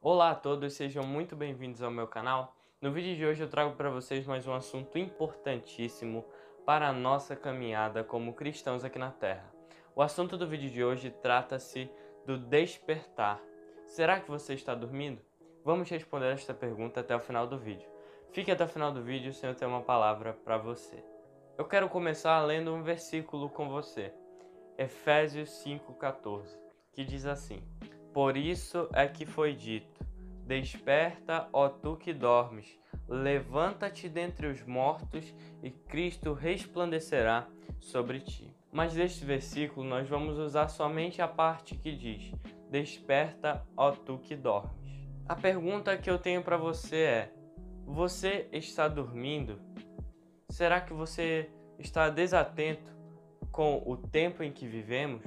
Olá a todos, sejam muito bem-vindos ao meu canal. No vídeo de hoje eu trago para vocês mais um assunto importantíssimo para a nossa caminhada como cristãos aqui na Terra. O assunto do vídeo de hoje trata-se do despertar. Será que você está dormindo? Vamos responder esta pergunta até o final do vídeo. Fique até o final do vídeo sem eu ter uma palavra para você. Eu quero começar lendo um versículo com você. Efésios 5,14, que diz assim: Por isso é que foi dito: Desperta, ó tu que dormes, levanta-te dentre os mortos e Cristo resplandecerá sobre ti. Mas neste versículo nós vamos usar somente a parte que diz: Desperta, ó tu que dormes. A pergunta que eu tenho para você é: você está dormindo? Será que você está desatento com o tempo em que vivemos?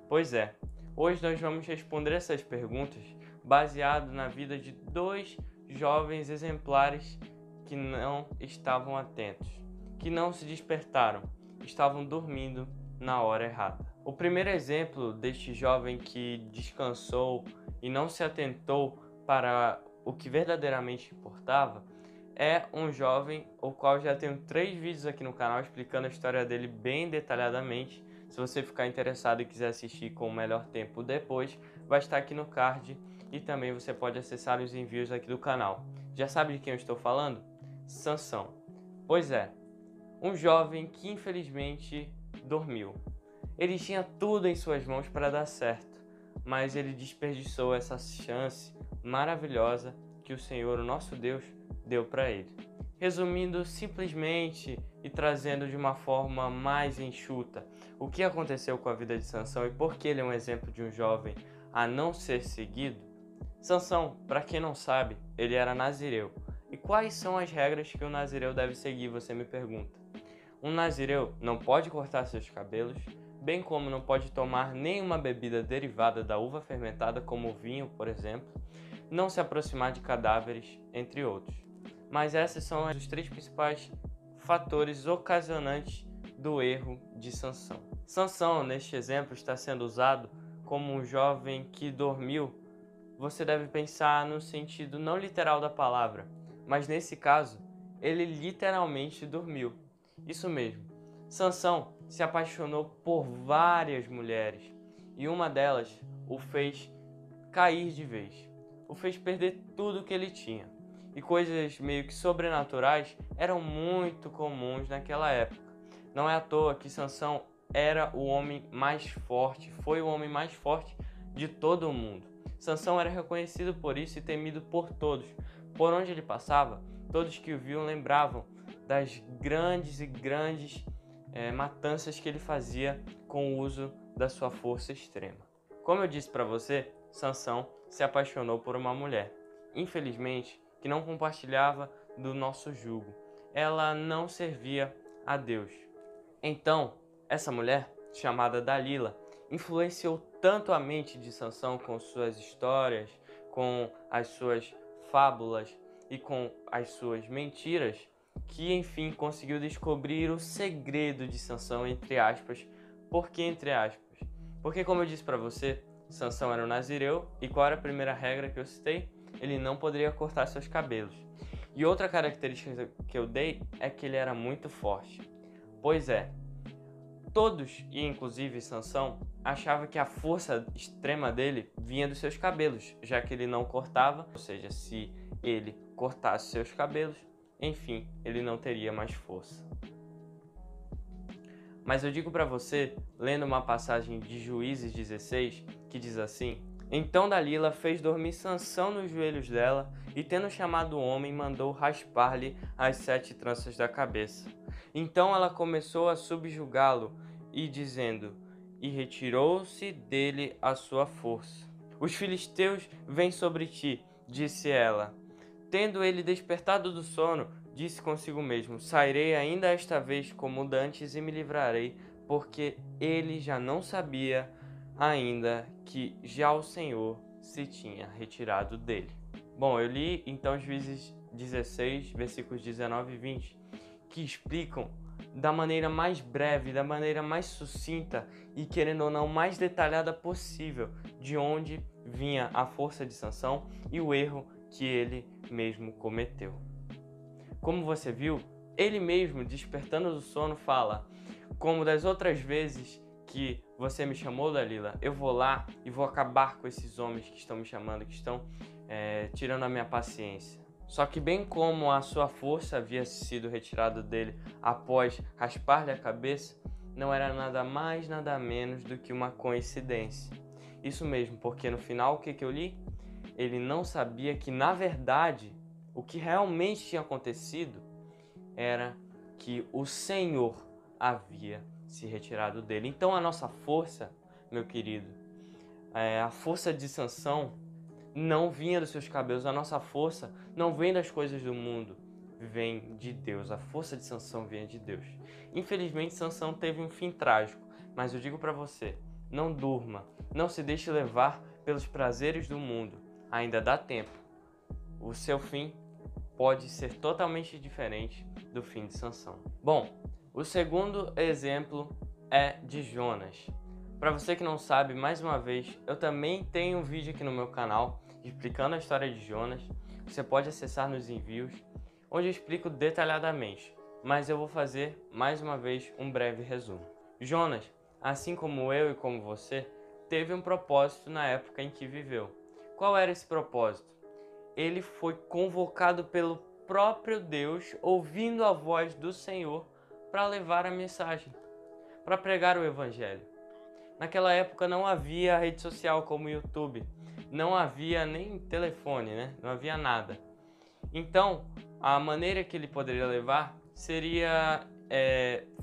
Pois é, hoje nós vamos responder essas perguntas baseado na vida de dois jovens exemplares que não estavam atentos, que não se despertaram, estavam dormindo na hora errada. O primeiro exemplo deste jovem que descansou e não se atentou para o que verdadeiramente importava é um jovem, o qual já tenho 3 vídeos aqui no canal explicando a história dele bem detalhadamente. Se você ficar interessado e quiser assistir com o melhor tempo depois, vai estar aqui no card e também você pode acessar os envios aqui do canal. Já sabe de quem eu estou falando? Sansão. Pois é, um jovem que infelizmente dormiu. Ele tinha tudo em suas mãos para dar certo, mas ele desperdiçou essa chance maravilhosa que o Senhor, o nosso Deus, deu para ele. Resumindo simplesmente e trazendo de uma forma mais enxuta o que aconteceu com a vida de Sansão e por que ele é um exemplo de um jovem a não ser seguido. Sansão, para quem não sabe, ele era nazireu. E quais são as regras que um nazireu deve seguir, você me pergunta? Um nazireu não pode cortar seus cabelos, bem como não pode tomar nenhuma bebida derivada da uva fermentada, como o vinho, por exemplo, não se aproximar de cadáveres, entre outros. Mas esses são os 3 principais fatores ocasionantes do erro de Sansão. Sansão, neste exemplo, está sendo usado como um jovem que dormiu. Você deve pensar no sentido não literal da palavra, mas nesse caso, ele literalmente dormiu. Isso mesmo. Sansão se apaixonou por várias mulheres e uma delas o fez cair de vez. O fez perder tudo que ele tinha. E coisas meio que sobrenaturais eram muito comuns naquela época. Não é à toa que Sansão era o homem mais forte, foi o homem mais forte de todo o mundo. Sansão era reconhecido por isso e temido por todos. Por onde ele passava, todos que o viam lembravam das grandes matanças que ele fazia com o uso da sua força extrema. Como eu disse para você, Sansão se apaixonou por uma mulher, infelizmente, que não compartilhava do nosso jugo. Ela não servia a Deus. Então, essa mulher, chamada Dalila, influenciou tanto a mente de Sansão com suas histórias, com as suas fábulas e com as suas mentiras, que enfim conseguiu descobrir o segredo de Sansão, entre aspas. Por que entre aspas? Porque, como eu disse para você, Sansão era um nazireu, e qual era a primeira regra que eu citei? Ele não poderia cortar seus cabelos. E outra característica que eu dei é que ele era muito forte. Pois é, todos, e inclusive Sansão, achavam que a força extrema dele vinha dos seus cabelos, já que ele não cortava, ou seja, se ele cortasse seus cabelos, enfim, ele não teria mais força. Mas eu digo para você, lendo uma passagem de Juízes 16, que diz assim: Então Dalila fez dormir Sansão nos joelhos dela, e tendo chamado o homem, mandou raspar-lhe as 7 tranças da cabeça. Então ela começou a subjugá-lo, e dizendo, e retirou-se dele a sua força. Os filisteus vêm sobre ti, disse ela. Tendo ele despertado do sono, disse consigo mesmo, sairei ainda esta vez como dantes e me livrarei, porque ele já não sabia ainda que já o Senhor se tinha retirado dele. Bom, eu li então Juízes 16, versículos 19 e 20, que explicam da maneira mais breve, da maneira mais sucinta e, querendo ou não, mais detalhada possível, de onde vinha a força de Sansão e o erro que ele mesmo cometeu. Como você viu, ele mesmo, despertando do sono, fala: como das outras vezes que você me chamou, Dalila, eu vou lá e vou acabar com esses homens que estão me chamando, que estão tirando a minha paciência. Só que bem como a sua força havia sido retirada dele após raspar-lhe a cabeça, não era nada mais, nada menos do que uma coincidência. Isso mesmo, porque no final o que eu li? Ele não sabia que, na verdade, o que realmente tinha acontecido era que o Senhor havia se retirado dele. Então a nossa força, meu querido, a força de Sansão não vinha dos seus cabelos, a nossa força não vem das coisas do mundo, vem de Deus. A força de Sansão vem de Deus. Infelizmente, Sansão teve um fim trágico, mas eu digo para você, não durma, não se deixe levar pelos prazeres do mundo, ainda dá tempo. O seu fim pode ser totalmente diferente do fim de Sansão. Bom, o segundo exemplo é de Jonas. Para você que não sabe, mais uma vez, eu também tenho um vídeo aqui no meu canal explicando a história de Jonas. Você pode acessar nos envios, onde eu explico detalhadamente, mas eu vou fazer mais uma vez um breve resumo. Jonas, assim como eu e como você, teve um propósito na época em que viveu. Qual era esse propósito? Ele foi convocado pelo próprio Deus, ouvindo a voz do Senhor, para levar a mensagem, para pregar o Evangelho. Naquela época não havia rede social como o YouTube, não havia nem telefone, né? Não havia nada. Então, a maneira que ele poderia levar seria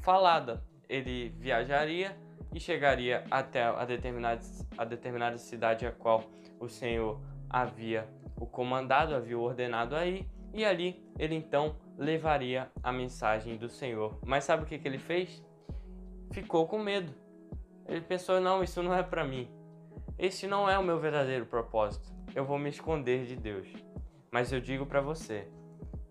falada. Ele viajaria e chegaria até a determinada cidade a qual o Senhor havia o comandado, havia o ordenado aí, e ali ele então levaria a mensagem do Senhor. Mas sabe o que ele fez? Ficou com medo. Ele pensou: não, isso não é para mim. Este não é o meu verdadeiro propósito. Eu vou me esconder de Deus. Mas eu digo para você,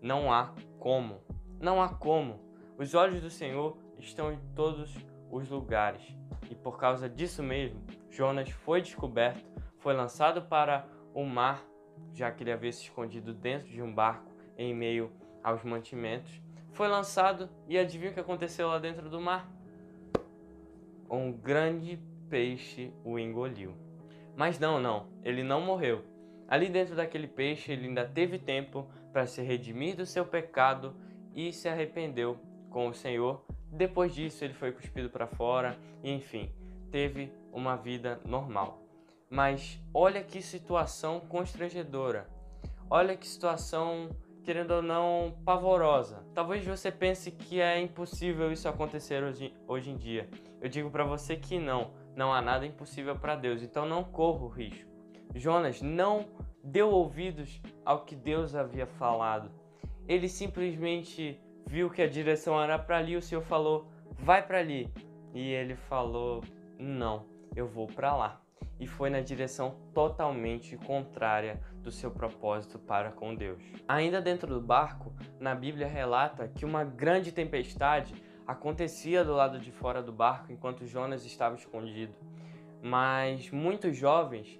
não há como. Não há como. Os olhos do Senhor estão em todos os lugares. E por causa disso mesmo, Jonas foi descoberto, foi lançado para o mar, já que ele havia se escondido dentro de um barco em meio aos mantimentos. Foi lançado e adivinha o que aconteceu lá dentro do mar? Um grande peixe o engoliu. Mas não, ele não morreu. Ali dentro daquele peixe ele ainda teve tempo para se redimir do seu pecado e se arrependeu com o Senhor. Depois disso ele foi cuspido para fora e enfim, teve uma vida normal. Mas olha que situação constrangedora. Olha que situação, querendo ou não, pavorosa. Talvez você pense que é impossível isso acontecer hoje em dia. Eu digo para você que não há nada impossível para Deus, então não corra o risco. Jonas não deu ouvidos ao que Deus havia falado. Ele simplesmente viu que a direção era para ali, o Senhor falou: vai para ali. E ele falou: não, eu vou para lá. E foi na direção totalmente contrária do seu propósito para com Deus. Ainda dentro do barco, na Bíblia relata que uma grande tempestade acontecia do lado de fora do barco enquanto Jonas estava escondido. Mas muitos jovens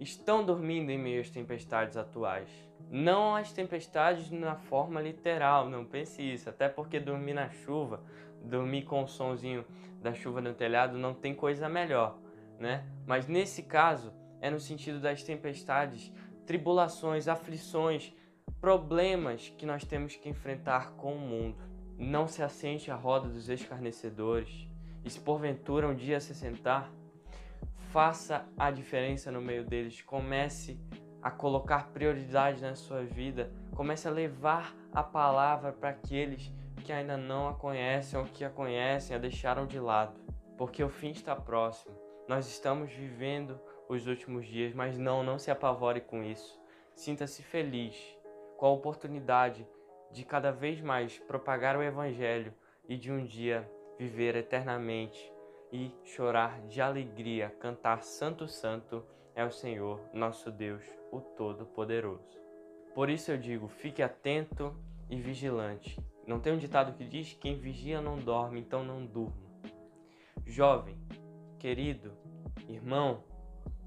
estão dormindo em meio às tempestades atuais. Não as tempestades na forma literal, não pense isso, até porque dormir na chuva, dormir com o sonzinho da chuva no telhado não tem coisa melhor, né? Mas nesse caso é no sentido das tempestades, tribulações, aflições, problemas que nós temos que enfrentar com o mundo. Não se assente à roda dos escarnecedores, e se porventura um dia se sentar, faça a diferença no meio deles, comece a colocar prioridade na sua vida, comece a levar a palavra para aqueles que ainda não a conhecem ou que a conhecem, a deixaram de lado, porque o fim está próximo. Nós estamos vivendo os últimos dias, mas não se apavore com isso. Sinta-se feliz com a oportunidade de cada vez mais propagar o Evangelho e de um dia viver eternamente e chorar de alegria, cantar Santo, Santo é o Senhor, nosso Deus, o Todo-Poderoso. Por isso eu digo, fique atento e vigilante. Não tem um ditado que diz: quem vigia não dorme, então não durma. Jovem, querido, irmão,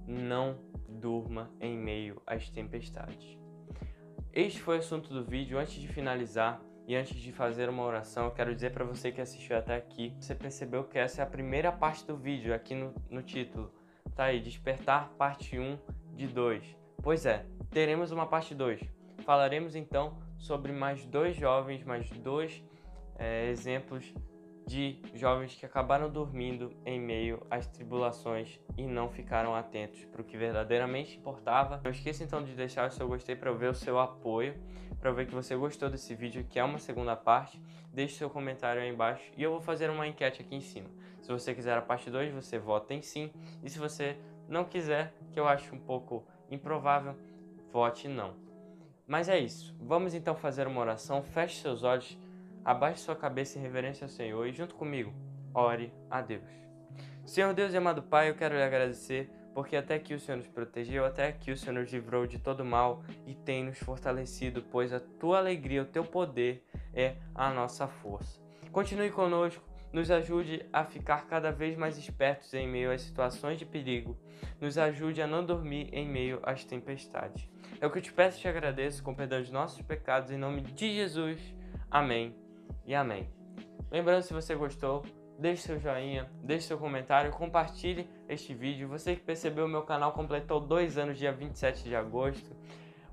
não durma em meio às tempestades. Este foi o assunto do vídeo. Antes de finalizar e antes de fazer uma oração, eu quero dizer para você que assistiu até aqui, você percebeu que essa é a primeira parte do vídeo, aqui no título. Tá aí, Despertar parte 1 de 2. Pois é, teremos uma parte 2. Falaremos então sobre mais dois jovens, mais dois exemplos de jovens que acabaram dormindo em meio às tribulações e não ficaram atentos para o que verdadeiramente importava. Não esqueça então de deixar o seu gostei para eu ver o seu apoio, para eu ver que você gostou desse vídeo, que é uma segunda parte. Deixe seu comentário aí embaixo e eu vou fazer uma enquete aqui em cima. Se você quiser a parte 2, você vota em sim, e se você não quiser, que eu acho um pouco improvável, vote não. Mas é isso, vamos então fazer uma oração. Feche seus olhos, abaixe sua cabeça em reverência ao Senhor e junto comigo, ore a Deus. Senhor Deus e amado Pai, eu quero lhe agradecer porque até aqui o Senhor nos protegeu, até aqui o Senhor nos livrou de todo mal e tem nos fortalecido, pois a tua alegria, o teu poder é a nossa força. Continue conosco, nos ajude a ficar cada vez mais espertos em meio às situações de perigo, nos ajude a não dormir em meio às tempestades. É o que eu te peço e te agradeço, com perdão de nossos pecados, em nome de Jesus. Amém e amém. Lembrando, se você gostou, deixe seu joinha, deixe seu comentário, compartilhe este vídeo. Você que percebeu, meu canal completou 2 anos, dia 27 de agosto.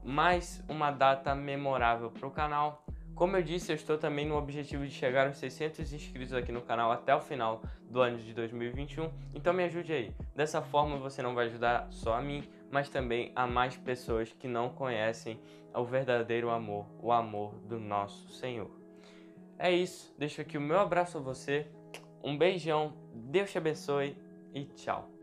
Mais uma data memorável para o canal. Como eu disse, eu estou também no objetivo de chegar aos 600 inscritos aqui no canal até o final do ano de 2021. Então me ajude aí. Dessa forma você não vai ajudar só a mim, mas também a mais pessoas que não conhecem o verdadeiro amor, o amor do nosso Senhor. É isso, deixo aqui o meu abraço a você, um beijão, Deus te abençoe e tchau.